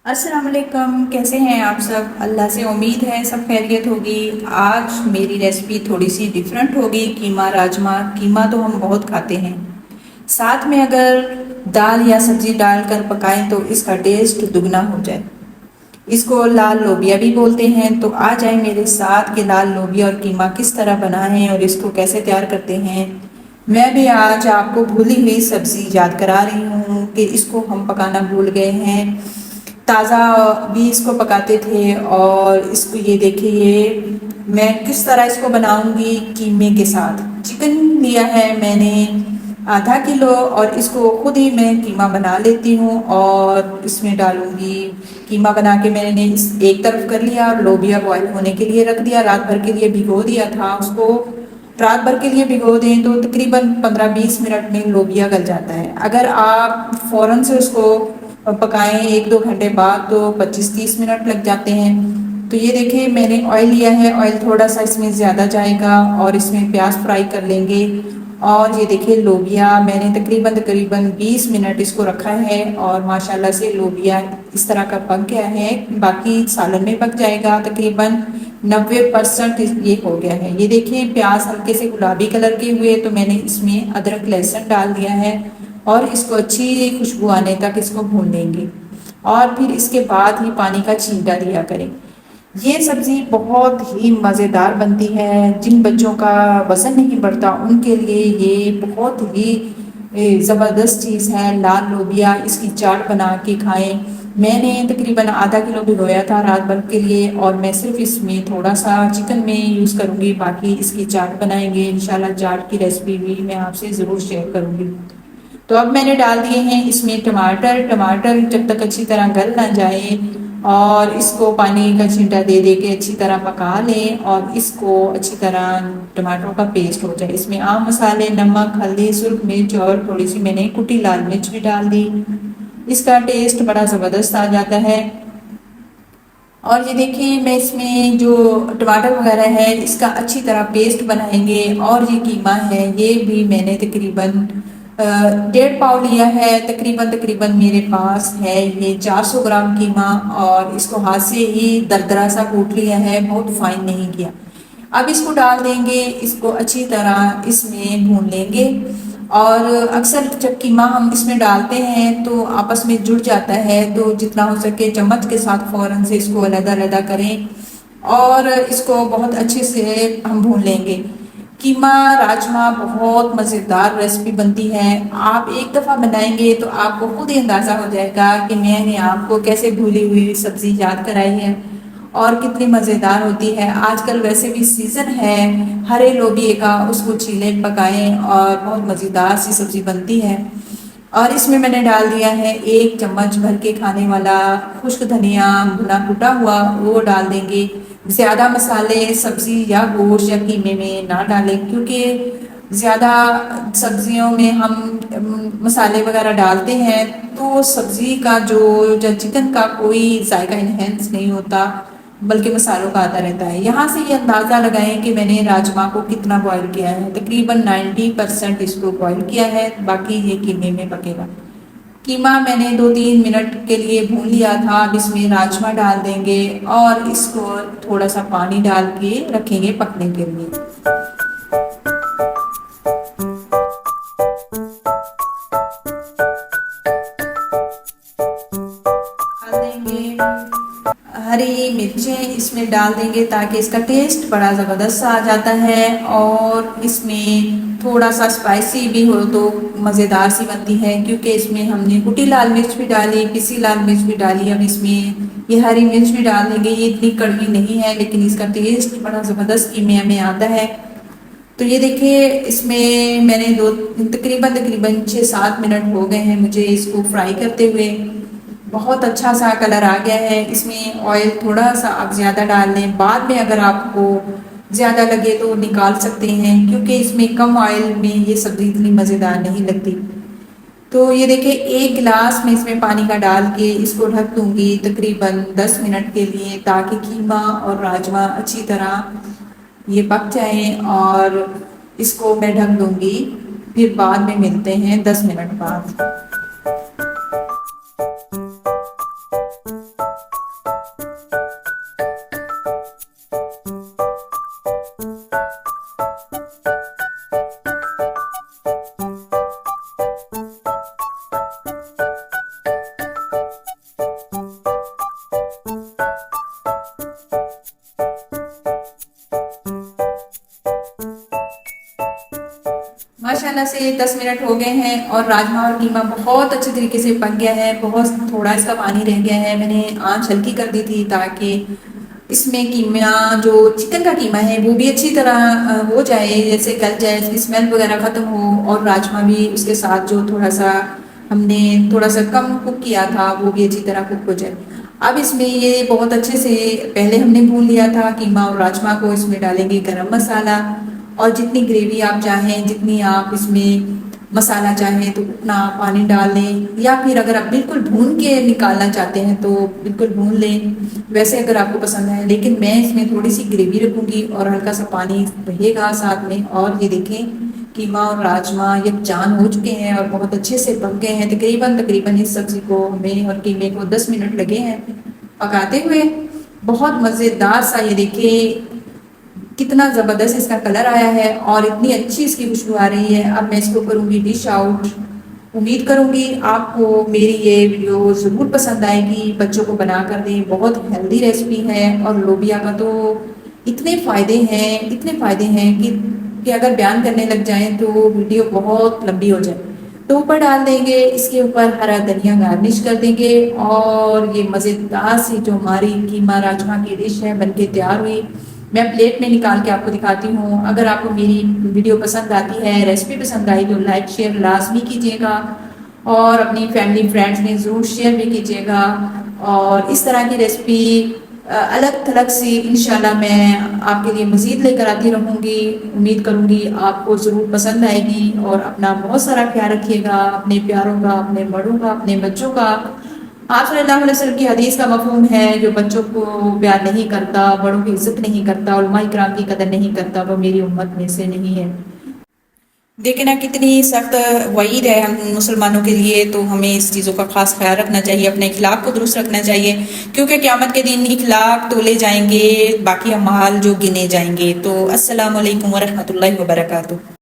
अस्सलाम वालेकुम। कैसे हैं आप सब? अल्लाह से उम्मीद है सब खैरियत होगी। आज मेरी रेसिपी थोड़ी सी डिफरेंट होगी। कीमा राजमा। कीमा तो हम बहुत खाते हैं, साथ में अगर दाल या सब्जी डालकर पकाएं तो इसका टेस्ट दुगना हो जाए। इसको लाल लोबिया भी बोलते हैं। तो आ जाए मेरे साथ कि लाल लोबिया और कीमा किस तरह बनाएं और इसको कैसे तैयार करते हैं। मैं भी आज आपको भूली हुई सब्जी याद करा रही हूँ कि इसको हम पकाना भूल गए हैं। ताज़ा भी इसको पकाते थे। और इसको ये देखिए, ये मैं किस तरह इसको बनाऊंगी कीमे के साथ। चिकन लिया है मैंने आधा किलो, और इसको खुद ही मैं कीमा बना लेती हूँ और इसमें डालूंगी। कीमा बना के मैंने इस एक तरफ कर लिया, लोबिया बॉयल होने के लिए रख दिया। रात भर के लिए भिगो दिया था उसको। रात भर के लिए भिगो दें तो तकरीबन 15-20 मिनट में लोबिया गल जाता है। अगर आप फ़ौरन से उसको पकाएं 1-2 घंटे बाद तो 25-30 मिनट लग जाते हैं। तो ये देखिए, मैंने ऑयल लिया है। ऑयल थोड़ा सा इसमें ज़्यादा जाएगा और इसमें प्याज फ्राई कर लेंगे। और ये देखिए, लोबिया मैंने तकरीबन तकरीबन 20 मिनट इसको रखा है और माशाल्लाह से लोबिया इस तरह का पक गया है। बाकी सालन में पक जाएगा। तकरीबन 90% ये हो गया है। ये देखिए, प्याज हल्के से गुलाबी कलर के हुए तो मैंने इसमें अदरक लहसुन डाल दिया है और इसको अच्छी खुशबू आने तक इसको भून लेंगे। और फिर इसके बाद ही पानी का छींटा दिया करें। ये सब्ज़ी बहुत ही मज़ेदार बनती है। जिन बच्चों का वज़न नहीं बढ़ता उनके लिए ये बहुत ही ज़बरदस्त चीज़ है। लाल लोबिया, इसकी चाट बना के खाएं। मैंने तकरीबन आधा किलो भिगोया था रात भर के लिए और मैं सिर्फ इसमें थोड़ा सा चिकन में यूज़ करूँगी। बाकी इसकी चाट बनाएंगे इंशाल्लाह। चाट की रेसिपी भी मैं आपसे ज़रूर शेयर करूँगी। तो अब मैंने डाल दिए हैं इसमें टमाटर। टमाटर जब तक अच्छी तरह गल ना जाए और इसको पानी का छींटा दे दे के अच्छी तरह पका लें और इसको अच्छी तरह टमाटरों का पेस्ट हो जाए। इसमें आम मसाले, नमक, हल्दी, सुर्ख मिर्च और थोड़ी सी मैंने कुटी लाल मिर्च भी डाल दी। इसका टेस्ट बड़ा ज़बरदस्त आ जाता है। और ये देखिए, मैं इसमें जो टमाटर वगैरह है इसका अच्छी तरह पेस्ट बनाएंगे। और ये कीमा है, ये भी मैंने तकरीबन 1.5 पाव लिया है। तकरीबन तकरीबन मेरे पास है ये 400 ग्राम कीमा। और इसको हाथ से ही दरदरा सा कूट लिया है, बहुत फाइन नहीं किया। अब इसको डाल देंगे, इसको अच्छी तरह इसमें भून लेंगे। और अक्सर जब कीमा हम इसमें डालते हैं तो आपस में जुड़ जाता है, तो जितना हो सके चम्मच के साथ फ़ौरन से इसको अलग-अलग करें और इसको बहुत अच्छे से हम भून लेंगे। कीमा राजमा बहुत मज़ेदार रेसिपी बनती है। आप एक दफ़ा बनाएंगे तो आपको खुद ही अंदाज़ा हो जाएगा कि मैंने आपको कैसे भूली हुई सब्ज़ी याद कराई है और कितनी मज़ेदार होती है। आजकल वैसे भी सीज़न है हरे लोबिये का, उसको छीले पकाएं और बहुत मज़ेदार सी सब्ज़ी बनती है। और इसमें मैंने डाल दिया है 1 चम्मच भर के खाने वाला खुश्क धनिया भुना कुटा हुआ, वो डाल देंगे। ज़्यादा मसाले सब्ज़ी या गोश्त या कीमे में ना डालें, क्योंकि ज़्यादा सब्जियों में हम मसाले वगैरह डालते हैं तो सब्ज़ी का जो चिकन का कोई जायका इन्हेंस नहीं होता, बल्कि मसालों का आता रहता है। यहाँ से ये अंदाज़ा लगाएं कि मैंने राजमा को कितना बॉईल किया है। तकरीबन 90% इसको बॉईल किया है, बाकी ये कीमे में पकेगा। कीमा मैंने 2-3 मिनट के लिए भून लिया था। अब इसमें राजमा डाल देंगे और इसको थोड़ा सा पानी डाल के रखेंगे पकने के लिए। डाल देंगे हरी मिर्चें इसमें डाल देंगे ताकि इसका टेस्ट बड़ा ज़बरदस्त आ जाता है। और इसमें थोड़ा सा स्पाइसी भी हो तो मज़ेदार सी बनती है, क्योंकि इसमें हमने कुटी लाल मिर्च भी डाली, पिसी लाल मिर्च भी डाली। अब इसमें ये हरी मिर्च भी डाल देंगे। ये इतनी कड़वी नहीं है लेकिन इसका टेस्ट बड़ा ज़बरदस्त कीमे में आता है। तो ये देखिए, इसमें मैंने तकरीबन तकरीबन 6-7 मिनट हो गए हैं मुझे इसको फ्राई करते हुए। बहुत अच्छा सा कलर आ गया है। इसमें ऑयल थोड़ा सा आप ज़्यादा डाल लें, बाद में अगर आपको ज़्यादा लगे तो निकाल सकते हैं, क्योंकि इसमें कम ऑयल में ये सब्ज़ी इतनी मज़ेदार नहीं लगती। तो ये देखिए, 1 गिलास में इसमें पानी का डाल के इसको ढक दूँगी तकरीबन 10 मिनट के लिए, ताकि कीमा और राजमा अच्छी तरह ये पक जाएँ। और इसको मैं ढक दूँगी, फिर बाद में मिलते हैं 10 मिनट बाद। माशाल्लाह से 10 मिनट हो गए हैं और राजमा और कीमा बहुत अच्छे तरीके से पक गया है। बहुत थोड़ा इसका पानी रह गया है, मैंने आंच हल्की कर दी थी ताकि इसमें कीमा जो चिकन का कीमा है वो भी अच्छी तरह हो जाए, जैसे गल जाए, इसकी स्मेल वगैरह ख़त्म हो, और राजमा भी उसके साथ जो थोड़ा सा हमने थोड़ा सा कम कुक किया था वो भी अच्छी तरह कुक हो जाए। अब इसमें ये बहुत अच्छे से पहले हमने भून लिया था कीमा और राजमा को। इसमें डालेंगे गरम मसाला, और जितनी ग्रेवी आप चाहें, जितनी आप इसमें मसाला चाहें तो उतना पानी डाल लें, या फिर अगर आप बिल्कुल भून के निकालना चाहते हैं तो बिल्कुल भून लें, वैसे अगर आपको पसंद है। लेकिन मैं इसमें थोड़ी सी ग्रेवी रखूँगी और हल्का सा पानी रहेगा साथ में। और ये देखें कीमा और राजमा यकजान हो चुके हैं और बहुत अच्छे से पक गए हैं। तकरीबन इस सब्ज़ी को हमें और कीमे को 10 मिनट लगे हैं पकाते हुए। बहुत मज़ेदार सा, ये देखिए कितना ज़बरदस्त इसका कलर आया है और इतनी अच्छी इसकी खुशबू आ रही है। अब मैं इसको करूँगी डिश आउट। उम्मीद करूँगी आपको मेरी ये वीडियो ज़रूर पसंद आएगी। बच्चों को बना कर दें, बहुत हेल्दी रेसिपी है। और लोबिया का तो इतने फ़ायदे हैं कि अगर बयान करने लग जाएं तो वीडियो बहुत लंबी हो जाए। तो ऊपर डाल देंगे, इसके ऊपर हरा धनिया गार्निश कर देंगे, और ये मज़ेदार सी जो हमारी कीमा राजमा की डिश है बनके तैयार हुई। मैं प्लेट में निकाल के आपको दिखाती हूँ। अगर आपको मेरी वीडियो पसंद आती है, रेसिपी पसंद आई, तो लाइक शेयर लाजमी कीजिएगा और अपनी फैमिली फ्रेंड्स में ज़रूर शेयर भी कीजिएगा। और इस तरह की रेसिपी अलग थलग सी इंशाल्लाह मैं आपके लिए मज़ीद लेकर आती रहूँगी। उम्मीद करूँगी आपको ज़रूर पसंद आएगी। और अपना बहुत सारा ख्याल रखिएगा, अपने प्यारों का, अपने बड़ों का, अपने बच्चों का। आप सल्लल्लाहु अलैहि वसल्लम की हदीस का मफहूम है, जो बच्चों को प्यार नहीं करता, बड़ों की इज्जत नहीं करता, उलमा इकराम की कदर नहीं करता, वो मेरी उम्मत में से नहीं है। देखें ना कितनी सख्त वईद है हम मुसलमानों के लिए। तो हमें इस चीज़ों का खास ख्याल रखना चाहिए, अपने इखलाक को दुरुस्त रखना चाहिए, क्योंकि क़यामत के दिन इखलाक तोले जाएंगे, बाकी अमाल जो गिने जाएंगे। तो अस्सलामु अलैकुम वरहमतुल्लाहि वबरकातुहू।